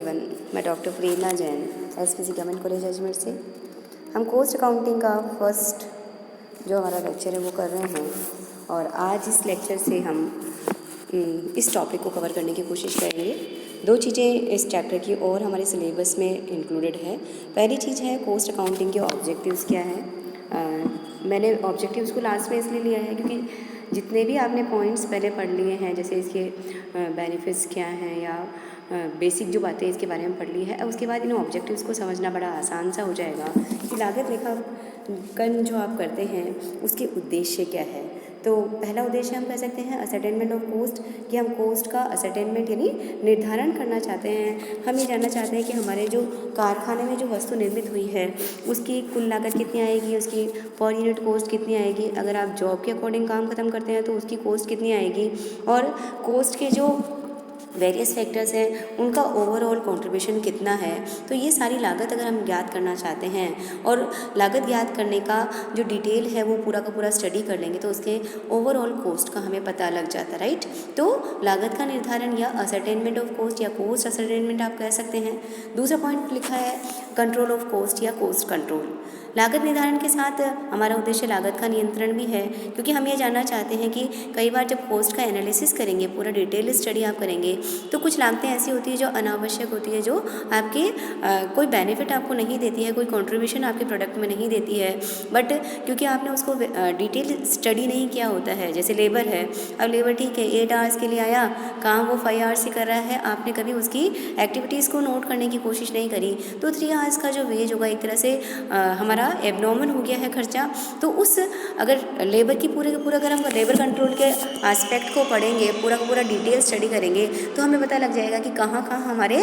Everyone, मैं doctor Prerna Jain SPC government college Ajmer से। हम कोस्ट अकाउंटिंग का फर्स्ट जो हमारा लेक्चर है वो कर रहे हैं और आज इस लेक्चर से हम इस टॉपिक को कवर करने की कोशिश करेंगे। दो चीज़ें इस चैप्टर की और हमारे सिलेबस में इंक्लूडेड है। पहली चीज़ है कोस्ट अकाउंटिंग के ऑब्जेक्टिव्स क्या है। मैंने ऑब्जेक्टिव्स को लास्ट में इसलिए लिया है क्योंकि जितने भी आपने पॉइंट्स पहले पढ़ लिए हैं, जैसे इसके बेनिफिट्स क्या हैं या बेसिक जो बातें इसके बारे में पढ़ ली है, उसके बाद इन ऑब्जेक्टिव्स को समझना बड़ा आसान सा हो जाएगा कि लागत लेखांकन जो आप करते हैं उसके उद्देश्य क्या है। तो पहला उद्देश्य हम कह सकते हैं असर्टेनमेंट ऑफ कोस्ट, कि हम कोस्ट का असर्टेनमेंट यानी निर्धारण करना चाहते हैं। हम ये जानना चाहते हैं कि हमारे जो कारखाने में जो वस्तु निर्मित हुई है उसकी कुल लागत कितनी आएगी, उसकी पर यूनिट कॉस्ट कितनी आएगी, अगर आप जॉब के अकॉर्डिंग काम ख़त्म करते हैं तो उसकी कॉस्ट कितनी आएगी, और कॉस्ट के जो वेरियस फैक्टर्स हैं उनका ओवरऑल कंट्रीब्यूशन कितना है। तो ये सारी लागत अगर हम ज्ञात करना चाहते हैं और लागत ज्ञात करने का जो डिटेल है वो पूरा का पूरा स्टडी कर लेंगे तो उसके ओवरऑल कॉस्ट का हमें पता लग जाता है, राइट। तो लागत का निर्धारण या असर्टेनमेंट ऑफ कॉस्ट या कॉस्ट असर्टेनमेंट आप कह सकते हैं। दूसरा पॉइंट लिखा है कंट्रोल ऑफ कॉस्ट या कॉस्ट कंट्रोल। लागत निर्धारण के साथ हमारा उद्देश्य लागत का नियंत्रण भी है, क्योंकि हम ये जानना चाहते हैं कि कई बार जब कॉस्ट का एनालिसिस करेंगे, पूरा डिटेल स्टडी आप करेंगे, तो कुछ लागतें ऐसी होती है जो अनावश्यक होती है, जो आपके कोई बेनिफिट आपको नहीं देती है, कोई कंट्रीब्यूशन आपके प्रोडक्ट में नहीं देती है, बट क्योंकि आपने उसको डिटेल स्टडी नहीं किया होता है। जैसे लेबर है, अब लेबर ठीक है 8 आवर्स के लिए आया, काम वो 5 आवर्स से कर रहा है, आपने कभी उसकी एक्टिविटीज़ को नोट करने की कोशिश नहीं करी, तो 3 आवर्स का जो वेज होगा एक तरह से हमारा एबनॉर्मल हो गया है खर्चा। तो उस अगर लेबर की पूरे का पूरा अगर हम लेबर कंट्रोल के एस्पेक्ट को पढ़ेंगे, पूरा का पूरा डिटेल स्टडी करेंगे, तो हमें पता लग जाएगा कि कहाँ कहाँ हमारे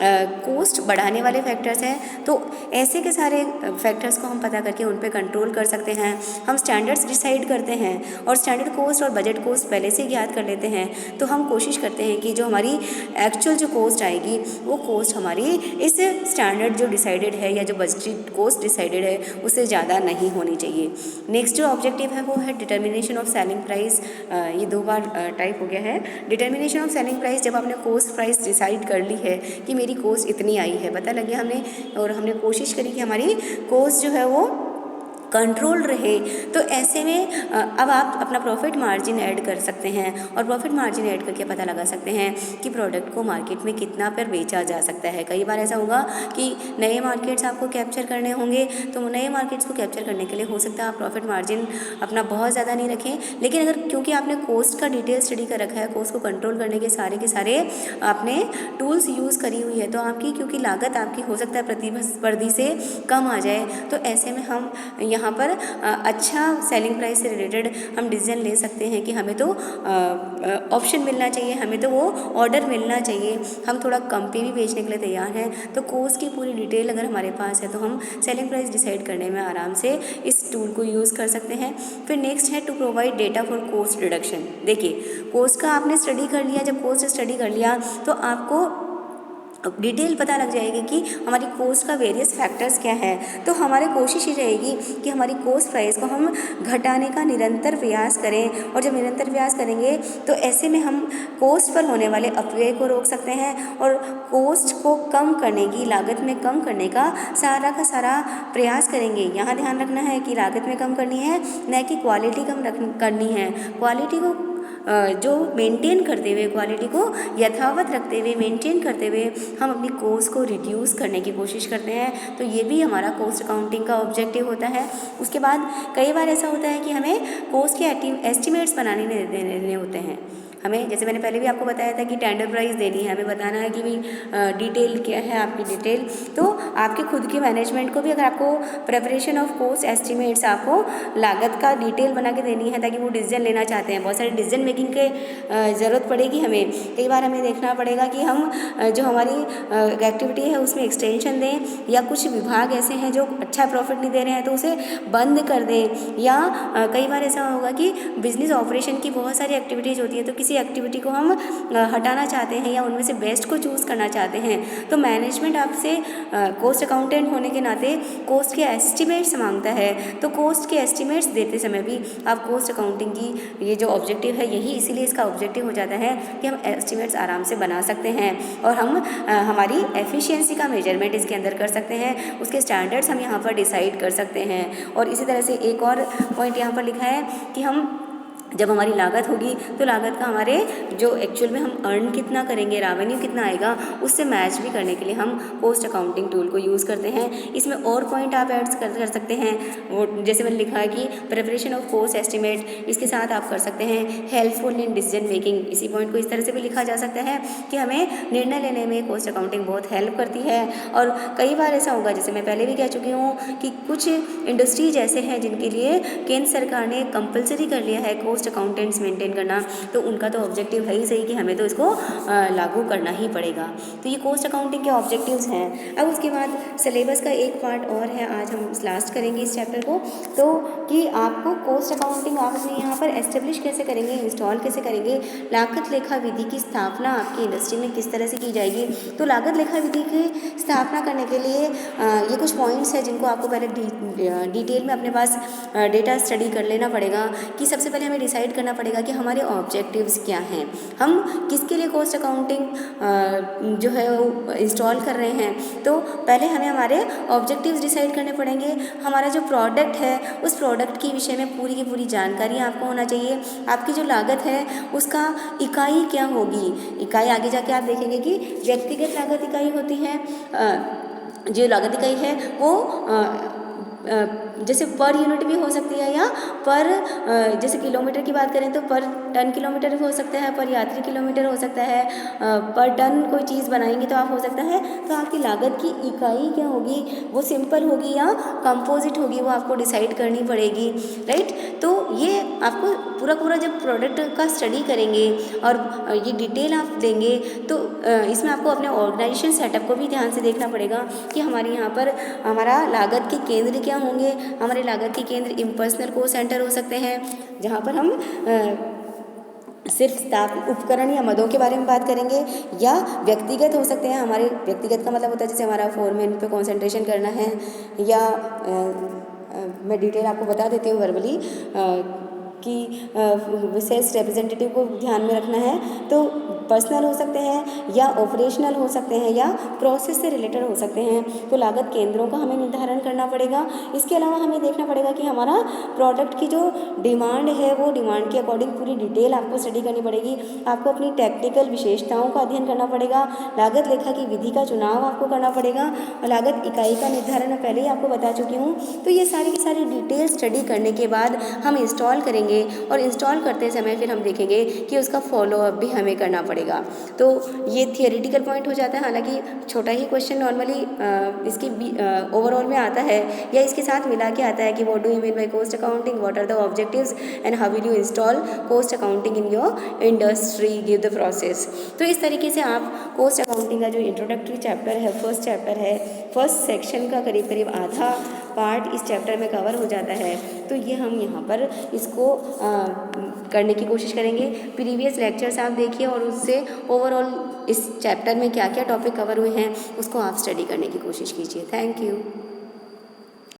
कॉस्ट बढ़ाने वाले फैक्टर्स हैं। तो ऐसे के सारे फैक्टर्स को हम पता करके उन पे कंट्रोल कर सकते हैं। हम स्टैंडर्ड्स डिसाइड करते हैं और स्टैंडर्ड कॉस्ट और बजट कॉस्ट पहले से ज्ञात कर लेते हैं। तो हम कोशिश करते हैं कि जो हमारी एक्चुअल जो कॉस्ट आएगी वो कॉस्ट हमारी इस स्टैंडर्ड जो डिसाइडेड है या जो बजट कॉस्ट डिसाइडेड है उससे ज़्यादा नहीं होनी चाहिए। नेक्स्ट जो ऑब्जेक्टिव है वो है डिटर्मिनेशन ऑफ सेलिंग प्राइस। ये 2 बार टाइप हो गया है। डिटर्मिनेशन ऑफ सेलिंग प्राइस, जब आपने कॉस्ट प्राइस डिसाइड कर ली है कि मेरी कॉस्ट इतनी आई है, पता लग गया हमें, और हमने कोशिश करी कि हमारी कॉस्ट जो है वो कंट्रोल रहे, तो ऐसे में अब आप अपना प्रॉफिट मार्जिन ऐड कर सकते हैं और प्रॉफिट मार्जिन ऐड करके पता लगा सकते हैं कि प्रोडक्ट को मार्केट में कितना पर बेचा जा सकता है। कई बार ऐसा होगा कि नए मार्केट्स आपको कैप्चर करने होंगे, तो नए मार्केट्स को कैप्चर करने के लिए हो सकता है आप प्रॉफिट मार्जिन अपना बहुत ज़्यादा नहीं रखें, लेकिन अगर क्योंकि आपने कॉस्ट का डिटेल स्टडी कर रखा है, कॉस्ट को कंट्रोल करने के सारे आपने टूल्स यूज़ करी हुई है, तो आपकी क्योंकि लागत आपकी हो सकता है प्रतिस्पर्धी से कम आ जाए, तो ऐसे में हम यहाँ पर अच्छा सेलिंग प्राइस से रिलेटेड हम डिसीजन ले सकते हैं कि हमें तो ऑप्शन मिलना चाहिए, हमें तो वो ऑर्डर मिलना चाहिए, हम थोड़ा कम पे भी बेचने के लिए तैयार हैं। तो कॉस्ट की पूरी डिटेल अगर हमारे पास है तो हम सेलिंग प्राइस डिसाइड करने में आराम से इस टूल को यूज़ कर सकते हैं। फिर नेक्स्ट है to provide data for cost reduction. देखिए कॉस्ट का आपने स्टडी कर लिया, जब कॉस्ट स्टडी कर लिया तो आपको डिटेल पता लग जाएगी कि हमारी कॉस्ट का वेरियस फैक्टर्स क्या है। तो हमारी कोशिश ये रहेगी कि हमारी कॉस्ट प्राइस को हम घटाने का निरंतर प्रयास करें, और जब निरंतर प्रयास करेंगे तो ऐसे में हम कॉस्ट पर होने वाले अपव्यय को रोक सकते हैं और कॉस्ट को कम करने की, लागत में कम करने का सारा प्रयास करेंगे। यहाँ ध्यान रखना है कि लागत में कम करनी है, न कि क्वालिटी कम करनी है। क्वालिटी को जो मेंटेन करते हुए, क्वालिटी को यथावत रखते हुए, मेंटेन करते हुए हम अपनी कॉस्ट को रिड्यूस करने की कोशिश करते हैं। तो ये भी हमारा कॉस्ट अकाउंटिंग का ऑब्जेक्टिव होता है। उसके बाद कई बार ऐसा होता है कि हमें कॉस्ट के एस्टिमेट्स बनाने देने होते हैं। हमें, जैसे मैंने पहले भी आपको बताया था कि टेंडर प्राइस देनी है, हमें बताना है कि भाई डिटेल क्या है आपकी डिटेल। तो आपके खुद के मैनेजमेंट को भी अगर आपको प्रिपरेशन ऑफ कॉस्ट एस्टिमेट्स, आपको लागत का डिटेल बना के देनी है ताकि वो डिसीजन लेना चाहते हैं। बहुत सारे डिसीजन मेकिंग के ज़रूरत पड़ेगी हमें। कई बार हमें देखना पड़ेगा कि हम जो हमारी एक्टिविटी है उसमें एक्सटेंशन दें, या कुछ विभाग ऐसे हैं जो अच्छा प्रॉफिट नहीं दे रहे हैं तो उसे बंद कर दें, या कई बार ऐसा होगा कि बिजनेस ऑपरेशन की बहुत सारी एक्टिविटीज़ होती है, तो किसी किसी एक्टिविटी को हम हटाना चाहते हैं या उनमें से बेस्ट को चूज़ करना चाहते हैं, तो मैनेजमेंट आपसे कॉस्ट अकाउंटेंट होने के नाते कॉस्ट के एस्टिमेट्स मांगता है। तो कॉस्ट के एस्टिमेट्स देते समय भी आप कॉस्ट अकाउंटिंग की ये जो ऑब्जेक्टिव है, यही इसीलिए इसका ऑब्जेक्टिव हो जाता है कि हम एस्टिमेट्स आराम से बना सकते हैं और हम हमारी एफिशिएंसी का मेजरमेंट इसके अंदर कर सकते हैं, उसके स्टैंडर्ड्स हम यहाँ पर डिसाइड कर सकते हैं। और इसी तरह से एक और पॉइंट यहाँ पर लिखा है कि हम जब हमारी लागत होगी तो लागत का हमारे जो एक्चुअल में हम अर्न कितना करेंगे, रेवेन्यू कितना आएगा, उससे मैच भी करने के लिए हम कॉस्ट अकाउंटिंग टूल को यूज़ करते हैं। इसमें और पॉइंट आप ऐड कर सकते हैं, वो जैसे मैंने लिखा है कि प्रिपरेशन ऑफ कॉस्ट एस्टिमेट, इसके साथ आप कर सकते हैं हेल्पफुल इन डिसीजन मेकिंग। इसी पॉइंट को इस तरह से भी लिखा जा सकता है कि हमें निर्णय लेने में कॉस्ट अकाउंटिंग बहुत हेल्प करती है। और कई बार ऐसा होगा, जैसे मैं पहले भी कह चुकी हूँ कि कुछ इंडस्ट्रीज ऐसे हैं जिनके लिए केंद्र सरकार ने कंपलसरी कर लिया है कॉस्ट अकाउंटेंट्स मेंटेन करना, तो उनका तो ऑब्जेक्टिव है ही सही कि हमें तो इसको लागू करना ही पड़ेगा। तो ये कॉस्ट अकाउंटिंग के ऑब्जेक्टिव्स हैं। अब उसके बाद सिलेबस का एक पार्ट और है, आज हम लास्ट करेंगे इस चैप्टर को, तो कि आपको कॉस्ट अकाउंटिंग आप अपने यहाँ पर एस्टेब्लिश कैसे करेंगे, इंस्टॉल कैसे करेंगे, लागत लेखा विधि की स्थापना आपकी इंडस्ट्री में किस तरह से की जाएगी। तो लागत लेखा विधि की स्थापना करने के लिए ये कुछ पॉइंट्स हैं जिनको आपको पहले डिटेल में अपने पास डेटा स्टडी कर लेना पड़ेगा कि सबसे पहले हमें डिसाइड करना पड़ेगा कि हमारे ऑब्जेक्टिव्स क्या हैं, हम किसके लिए कॉस्ट अकाउंटिंग जो है वो इंस्टॉल कर रहे हैं। तो पहले हमें हमारे ऑब्जेक्टिव्स डिसाइड करने पड़ेंगे। हमारा जो प्रोडक्ट है उस प्रोडक्ट के विषय में पूरी की पूरी जानकारी आपको होना चाहिए। आपकी जो लागत है उसका इकाई क्या होगी, इकाई आगे जाके आप देखेंगे कि व्यक्तिगत लागत इकाई होती है, जो लागत इकाई है वो जैसे पर यूनिट भी हो सकती है या पर जैसे किलोमीटर की बात करें तो पर टन किलोमीटर भी हो सकता है, पर यात्री किलोमीटर हो सकता है, पर टन कोई चीज़ बनाएंगे तो आप हो सकता है। तो आपकी लागत की इकाई क्या होगी, वो सिंपल होगी या कंपोजिट होगी, वो आपको डिसाइड करनी पड़ेगी, राइट। तो ये आपको पूरा जब प्रोडक्ट का स्टडी करेंगे और ये डिटेल आप देंगे तो इसमें आपको अपने ऑर्गेनाइजेशन सेटअप को भी ध्यान से देखना पड़ेगा कि हमारे यहाँ पर हमारा लागत के केंद्र क्या होंगे। हमारे लागत के केंद्र इम्पर्सनल कॉस्ट सेंटर हो सकते हैं, जहाँ पर हम सिर्फ स्टाफ उपकरण या मदों के बारे में बात करेंगे, या व्यक्तिगत हो सकते हैं। हमारे व्यक्तिगत का मतलब होता है जैसे हमारा फोरमैन पे कंसंट्रेशन करना है, या मैं डिटेल आपको बता देती हूँ वर्बली कि विशेष रिप्रेजेंटेटिव को ध्यान में रखना है। तो पर्सनल हो सकते हैं या ऑपरेशनल हो सकते हैं या प्रोसेस से रिलेटेड हो सकते हैं। तो लागत केंद्रों का हमें निर्धारण करना पड़ेगा। इसके अलावा हमें देखना पड़ेगा कि हमारा प्रोडक्ट की जो डिमांड है वो डिमांड के अकॉर्डिंग पूरी डिटेल आपको स्टडी करनी पड़ेगी। आपको अपनी टेक्निकल विशेषताओं का अध्ययन करना पड़ेगा। लागत लेखा की विधि का चुनाव आपको करना पड़ेगा और लागत इकाई का निर्धारण मैं पहले ही आपको बता चुकी हूँ। तो ये सारी की सारी डिटेल स्टडी करने के बाद हम इंस्टॉल करेंगे और इंस्टॉल करते समय फिर हम देखेंगे कि उसका फॉलोअप भी हमें करना पड़ेगा। तो ये थियोरेटिकल पॉइंट हो जाता है, हालांकि छोटा ही क्वेश्चन नॉर्मली इसकी ओवरऑल में आता है या इसके साथ मिला के आता है कि what do you mean by cost accounting, what are the objectives and how will you install cost accounting in your industry, give the process. तो इस तरीके से आप कॉस्ट अकाउंटिंग का जो इंट्रोडक्टरी चैप्टर है, फर्स्ट चैप्टर है, फर्स्ट सेक्शन का करीब आधा पार्ट इस चैप्टर में कवर हो जाता है। तो ये हम यहाँ पर इसको करने की कोशिश करेंगे। प्रीवियस लेक्चर्स आप देखिए और उससे ओवरऑल इस चैप्टर में क्या क्या टॉपिक कवर हुए हैं उसको आप स्टडी करने की कोशिश कीजिए। Thank you.